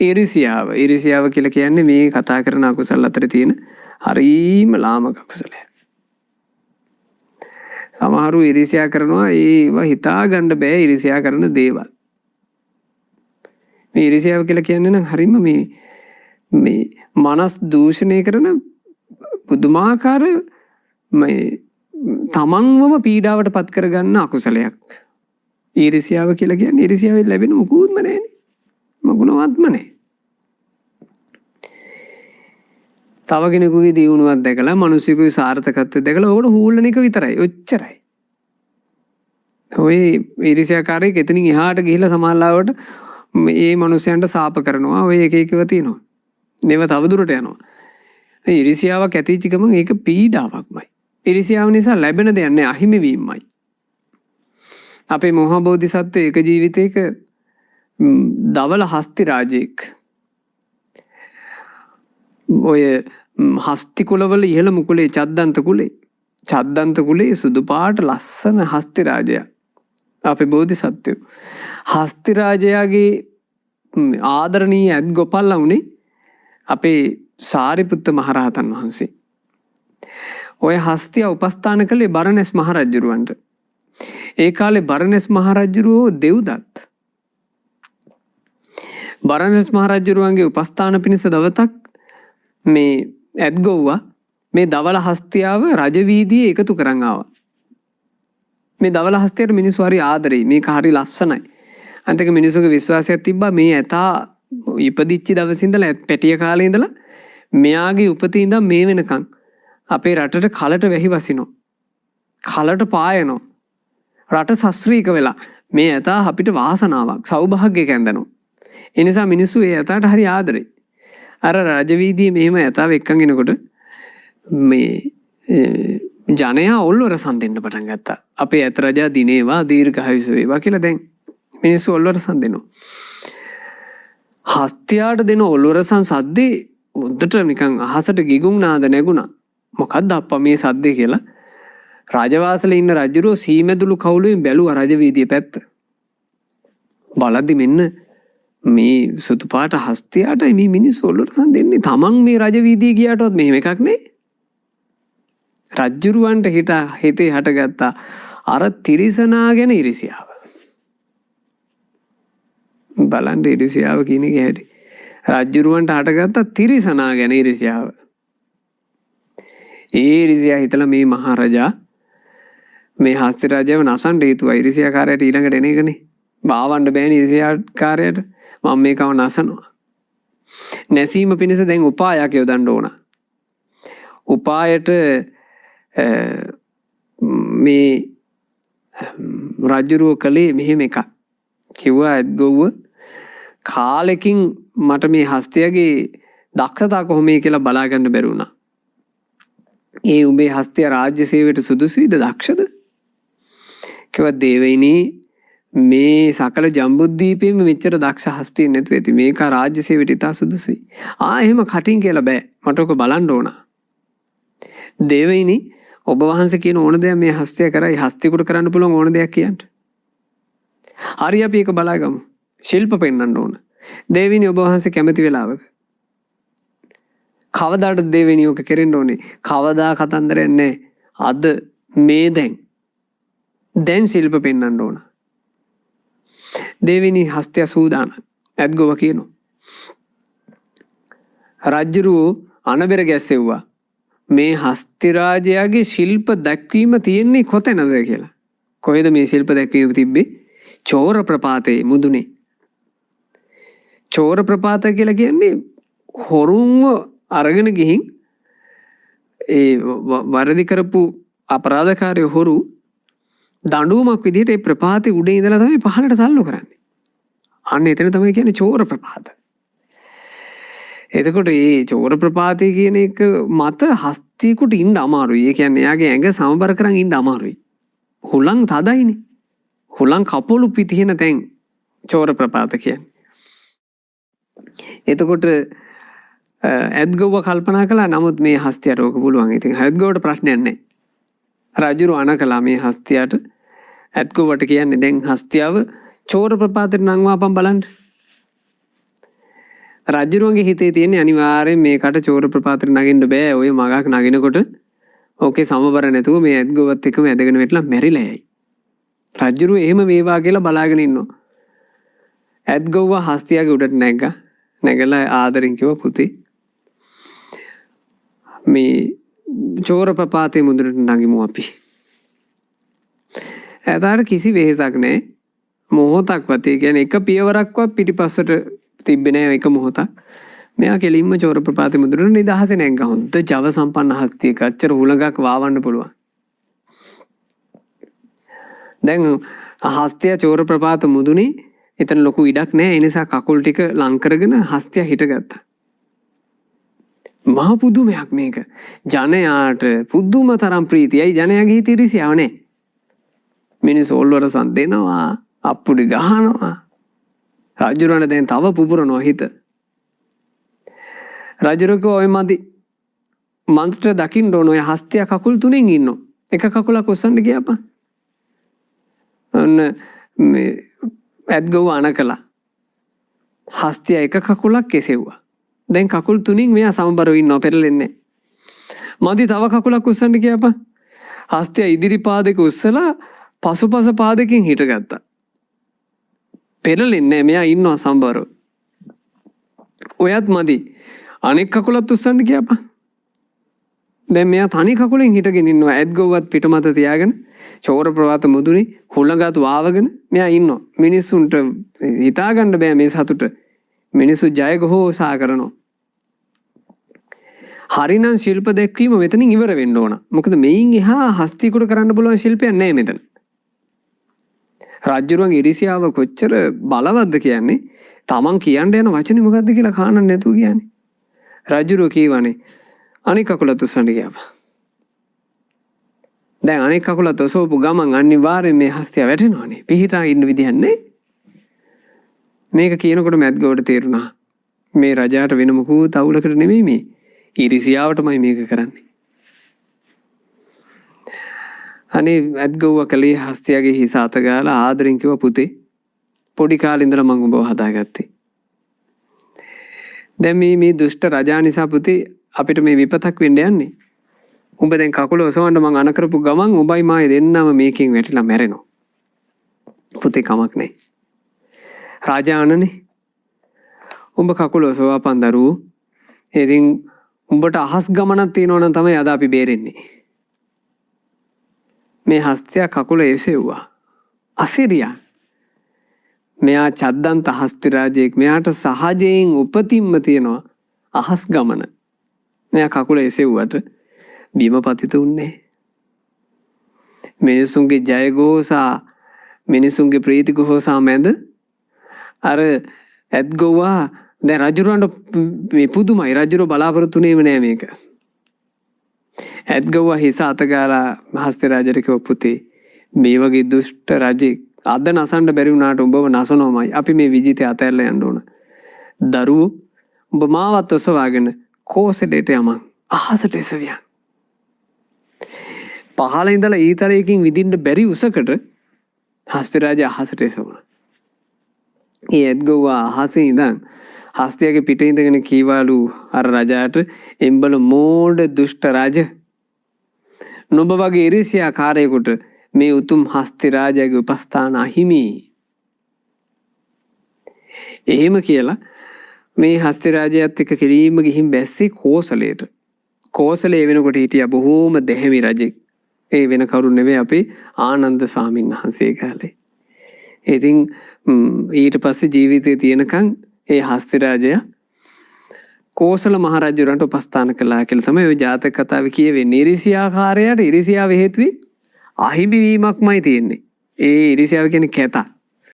ඉරිසියාව කියලා කියන්නේ මේ කතා කරන අකුසල අතර තියෙන හරීම ලාමක අකුසලයක්. සමහරු ඉරිසියා කරනවා ඒව හිතා ගන්න බෑ ඉරිසියා කරන දේවල්. මේ ඉරිසියාව කියලා කියන්නේ නම් හරීම මේ මනස් දූෂණය කරන පුදුමාකාර මේ තමන්වම පීඩාවට පත් කරගන්න අකුසලයක්. ඊර්ෂ්‍යාව කියලා කියන්නේ ඊර්ෂ්‍යාවෙන් ලැබෙන මොකුත්ම නැහැනේ. මොකුණවත්ම නැහැ. තව කෙනෙකුගේ දියුණුවක් දැකලා මිනිස්සුගේ සාර්ථකත්වය දැකලා ඕකට හූල්ලන එක විතරයි. ඔච්චරයි. ඔය ඊර්ෂ්‍යාකාරයෙක් එතනින් එහාට ගිහිල්ලා සමාල්ලාවට මේ මිනිස්යන්ට සාප කරනවා. ඔය එක එකව තියෙනවා. දේව තව දුරට යනවා. ඊර්ෂ්‍යාවක් ඇතිවෙච්ච ගමන් ඒක පීඩාවක්මයි. ඊර්ෂ්‍යාව නිසා ලැබෙන දෙයක් නෑ අහිමි වීමයි. අපේ මහ බෝධිසත්ව එක ජීවිතයක දවල හස්ති රාජෙක් ඔය හස්ති කුලවල ඉහළ මුකුලේ චද්දන්ත කුලේ සුදු පාට ලස්සන හස්ති රාජයා අපේ බෝධිසත්වයෝ හස්ති රාජයාගේ ආදරණීය ඇත් ගොපල්ලා උනේ අපේ සාරිපුත්ත මහරහතන් වහන්සේ. ඔය හස්තිය උපස්ථාන කළේ බරණැස් මහරජුරවන්ට. ඒ කාලේ බරණැස් මහරජුරෝ දෙව්දත්. බරණැස් මහරජුරුවන්ගේ උපස්ථාන පිණිස දවතක් මේ ඇත්ගොව්වා මේ දවල හස්තියාව රජවීදියේ එකතු කරන් ආවා. මේ දවල හස්තියට මිනිස්සු හරි ආදරෙයි. මේක හරි ලස්සනයි. අන්තික මිනිස්සුගේ විශ්වාසයක් තිබ්බා මේ ඇතා ඉපදිච්ච දවසේ ඉඳලා පැටිය කාලේ ඉඳලා මෙයාගේ උපතේ ඉඳන් මේ වෙනකන් අපේ රටට කලට වැහි වසිනවා. කලට පායනවා. රට සස්ත්‍රීක වෙලා මේ ඇතා අපිට වාසනාවක් සෞභාග්‍යයක් ඇඳනවා. ඒ නිසා මිනිස්සු ඒ ඇතාට හරි ආදරෙයි. අර රජවීදියේ මෙහෙම ඇතාව එක්කන් එනකොට මේ ජනයා ඔල්වරසන් දෙන්න පටන් ගත්තා. අපේ ඇත රජා දිනේවා දීර්ඝායුෂ වේවා කියලා දැන් මිනිස්සු ඔල්වරසන් දෙනවා. හස්තියාට දෙන ඔල්වරසන් සද්දේ මුද්දට නිකන් අහසට ගිගුම් නාද නැගුණා. මොකද්ද අප්පා මේ සද්දේ කියලා රාජවාසලේ ඉන්න රජුරෝ සීමෙදුළු කවුලෙන් බැලුවා රජවීදියේ පැත්ත. බලද්දි මෙන්න මේ සුදු පාට හස්තියාට මේ මිනිස්සු ඔල්වරසන් දෙන්නේ. තමන් මේ රජවීදියේ ගියාටවත් මෙහෙම එකක් නේ. රජුරවන්ට හිතේ හටගත්ත අර තිරිසනා ගැන ඉරිසියාව. බලන්න ඉරිසියාව කියන එක හැටි. රජුරවන්ට හටගත්ත තිරිසනා ගැන ඉරිසියාව. ඒ ඉරිසියා හිතලා මේ මහරජා මේ හස්ති රජව නසන්න හේතුව ඉරිසියාකාරයට ඊළඟට එන එකනේ. බාවන්න බෑනේ ඉරිසියාකාරයට. මම මේකව නසනවා. නැසීම පිණිස දැන් උපායක් යොදන්න ඕන. උපායට මේ රජුරෝ කලේ මෙහෙම එකක්. කිව්වා ඇත්ගොව්ව කාලෙකින් මට මේ හස්තියගේ දක්ෂතා කොහොමයි කියලා බලා ගන්න බැරි වුණා. ඒ උඹේ හස්තිය රාජ්‍ය සේවයට සුදුසුයිද දක්ෂද? කිව්වා දේවයිනි මේ සකල ජම්බුද්දීපේම මෙච්චර දක්ෂ හස්තිය නැතුව ඇති. මේක රාජ්‍ය සේවයට ඉතා සුදුසුයි. එහෙම කටින් කියලා බෑ. මට ඔක බලන්න ඕන. දේවයිනි ඔබ වහන්සේ කියන ඕන දෙයක් මේ හස්තිය කරයි. හස්තියකට කරන්න පුළුවන් ඕන දෙයක් කියන්න. හරි අපි ඒක බලාගමු. ශිල්ප පෙන්වන්න ඕන. දේවිනි ඔබ වහන්සේ කැමති වෙලාවක. කවදාද දේවිනි ඔක කෙරෙන්න ඕනේ? කවදා කතන්දරයක් නැහැ. අද මේ දැන් ශිල්ප පෙන්වන්න ඕන. දේවිනි හස්තිය සූදානම්. ඇත්ගොව කියනවා. රජුරෝ අනබෙර ගැස්සෙව්වා. මේ හස්ති රාජයාගේ ශිල්ප දැක්වීම තියෙන්නේ කොතැනද කියලා. කොහෙද මේ ශිල්ප දැක්වීම තිබ්බේ? චෝර ප්‍රපාතේ මුදුනේ. චෝර ප්‍රපාත කියලා කියන්නේ හොරුන්ව අරගෙන ගිහින් ඒ වරදි කරපු අපරාධකාරයෝ හොරු දඬුවමක් විදිහට ඒ ප්‍රපාතේ උඩේ ඉඳලා තමයි පහළට තල්ලු කරන්නේ. අන්න එතන තමයි කියන්නේ චෝර ප්‍රපාත. එතකොට මේ චෝර ප්‍රපාතේ කියන එක මත හස්තියෙකුට ඉන්න අමාරුයි. ඒ කියන්නේ එයාගේ ඇඟ සමබර කරන් ඉන්න අමාරුයි. හුලං තදයිනේ. හුලං කපොළු පිටින තැන් චෝර ප්‍රපාත කියන්නේ. එතකොට ඇත්ගොව්ව කල්පනා කළා. නමුත් මේ හස්තියට ඕක පුළුවන්. ඉතින් ඇත්ගොව්වට ප්‍රශ්නයක් නැහැ. රජුරු අණ කළා මේ හස්තියට. ඇත්ගොව්වට කියන්නේ දැන් හස්තියව චෝර ප්‍රපාතයට නංවාපම් බලන්න. රජුරුවන්ගේ හිතේ තියෙන අනිවාර්යෙන් මේකට චෝර ප්‍රපාතේ නගින්න බෑ. ඔය මගක් නගිනකොට ඕකේ සමබර නැතුව මේ ඇත්ගොවත් එක්කම ඇදගෙන වැටලා මැරිලා යයි. රජුරුව එහෙම වේවා කියලා බලාගෙන ඉන්නවා. ඇත්ගොව්ව හස්තියාගේ උඩට නැග්ගා. නැගලා ආදරෙන් කිව්වා පුතේ මේ චෝර ප්‍රපාතේ මුදුනට නගිමු අපි. එදාට කිසි වෙහෙසක් නැහැ. මොහොතක්වත් ඒ කියන්නේ එක පියවරක්වත් පිටිපස්සට තිබ්බේ නැහැ එක මොහොතක්. මෙයා කෙලින්ම චෝර ප්‍රපාතේ මුදුනට නිදහසේ නැග්ගා. හොඳ ජව සම්පන්න හස්තියක අච්චර හුලඟක් වාවන්න පුළුවන්. දැන් හස්තිය චෝර ප්‍රපාත මුදුනේ එතන ලොකු ඉඩක් නැහැ. ඒ නිසා කකුල් ටික ලං කරගෙන හස්තිය හිටගත්තා. මහා පුදුමයක් මේක. ජනයාට පුදුම තරම් ප්‍රීතියයි. ජනයාගේ හිතේ ඉරිසියාව නැහැ. මිනිස්සු ඔල්වරසන් දෙනවා, අප්පුඩි ගහනවා. රජුරණ දැන් තව පුපුරනවා හිත. රජුරකෝ ඔය මදි. මන්ත්‍ර දකින්න ඕන ඔය හස්තිය කකුල් තුනෙන් ඉන්නෝ. එක කකුලක් ඔස්සන්න ගියාපා. ඔන්න මේ ඇත්ගොව අණ කළා. හස්තිය එක කකුලක් කෙසෙව්වා. දැන් කකුල් තුනින් මෙයා සමබරව ඉන්නවා පෙරලෙන්නේ. මදි තව කකුලක් උස්සන්න ගියාපා. හස්තිය ඉදිරි පාදයක උස්සලා පසුපස පාදකින් හිටගත්තා. පෙරලෙන්නේ මෙයා ඉන්නවා සමබරව. ඔයත් මදි. අනෙක් කකුලත් උස්සන්න ගියාපා. දැන් මෙයා තනි කකුලෙන් හිටගෙන ඉන්නවා. ඇත්ගොව්වත් පිටමත තියාගෙන චෝර ප්‍රපාත මුදුනේ හුලඟත් වාවගෙන මෙයා ඉන්නවා. මිනිස්සුන්ට හිතා ගන්න බෑ මේ සතුට. මිනිස්සු ජය ඝෝෂා කරනවා. හරිනම් ශිල්ප දැක්වීම මෙතනින් ඉවර වෙන්න ඕන. මොකද මෙයින් එහා හස්තියකට කරන්න පුළුවන් ශිල්පයක් නැහැ මෙතන. රජුරුවන්ගේ ඉරිසියාව කොච්චර බලවත්ද කියන්නේ. තමන් කියන්න යන වචනේ මොකද්ද කියලා කාණන් නැතුව කියන්නේ. රජුරුව කියවනේ අනික කකුලත් උස්සන්න ගියාපා. දැන් අනෙක් කකුලත් ඔසවපු ගමන් අනිවාර්යෙන් මේ හස්තිය වැටෙනවනේ. පිහිටා ඉන්න විදිහක් නැහැ. මේක කියනකොට මැද්ගොවට තේරුණා. මේ රජාට වෙන මොකුත් අවුලකට නෙමෙයි මේ. ඉරිසියාවටමයි මේක කරන්නේ. අනේ මැද්ගොව කලේ හස්තියගේ හිස අත ගාලා ආදරෙන් කිව්වා පුතේ පොඩි කාලේ ඉඳලා මම ඔබව හදාගත්තේ. දැන් මේ දුෂ්ට රජා නිසා පුතේ අපිට මේ විපතක් වෙන්න යන්නේ. උඹ දැන් කකුල ඔසවන්න මං අණ කරපු ගමන් උඹයි මායි දෙන්නම මේකෙන් වැටිලා මැරෙනවා. පුතේ කමක් නැහැ. රාජානනේ උඹ කකුල ඔසවාපන් දරුවෝ. ඉතින් උඹට අහස් ගමනක් තියෙනවා නම් තමයි අද අපි බේරෙන්නේ. මේ හස්තිය කකුල එසෙව්වා. අසිරියා. මෙයා චද්දන්ත හස්ති රාජයෙක්. මෙයාට සහජයෙන් උපතින්ම තියෙනවා අහස් ගමන. මෙයා කකුල එසෙව්වට බිම පතිත උන්නේ. මිනිසුන්ගේ ජය ഘോഷා මිනිසුන්ගේ ප්‍රීති ഘോഷා මැද අර ඇත්ගොවා දැන් රජුරවන්ට මේ පුදුමයි. රජුර බලාපොරොත්තුුනේම නෑ මේක. ඇත්ගොවා හිස අත ගාලා හස්ති රාජට කිව්වා පුතේ මේ වගේ දුෂ්ට රජෙක් අද නසන්න බැරි වුණාට උඹව නසනවමයි. අපි මේ විජිතය අතහැරලා යන්න ඕන. දරුවෝ උඹ මාවත් ඔසවාගෙන කෝසෙලට යමන් අහසට එසවියන්. පහළ ඉඳලා ඊතරයකින් විදින්න බැරි උසකට හස්ති රාජ අහසට එසවුණා. ඒ ඇත්ගොවා අහසේ ඉඳන් හස්තියගේ පිට ඉඳගෙන කීවාලු අර රජාට එම්බල මෝඩ දුෂ්ට රජ නුඹ වගේ ඉරිසියා කාරයෙකුට මේ උතුම් හස්ති රාජයාගේ උපස්ථාන අහිමි. එහෙම කියලා මේ හස්ති රාජයාත් එක්ක කෙලින්ම ගිහින් බැස්සේ කෝසලයට. කෝසලේ වෙනකොට හිටියා බොහෝම දෙහිමි රජෙක්. ඒ වෙන කවුරු නෙවෙයි අපේ ආනන්ද ස්වාමීන් වහන්සේ කාලේ. ඉතින් ඊට පස්සේ ජීවිතේ තියෙනකන් ඒ හස්ති රාජයා කෝසල මහරජුරන්ට උපස්ථාන කළා කියලා තමයි ওই ජාතක කතාවේ කියවෙන්නේ. ඉරිසියාකාරයාට ඉරිසියාව හේතුවේ අහිමි වීමක්මයි තියෙන්නේ. ඒ ඉරිසියාව කියන්නේ කැත.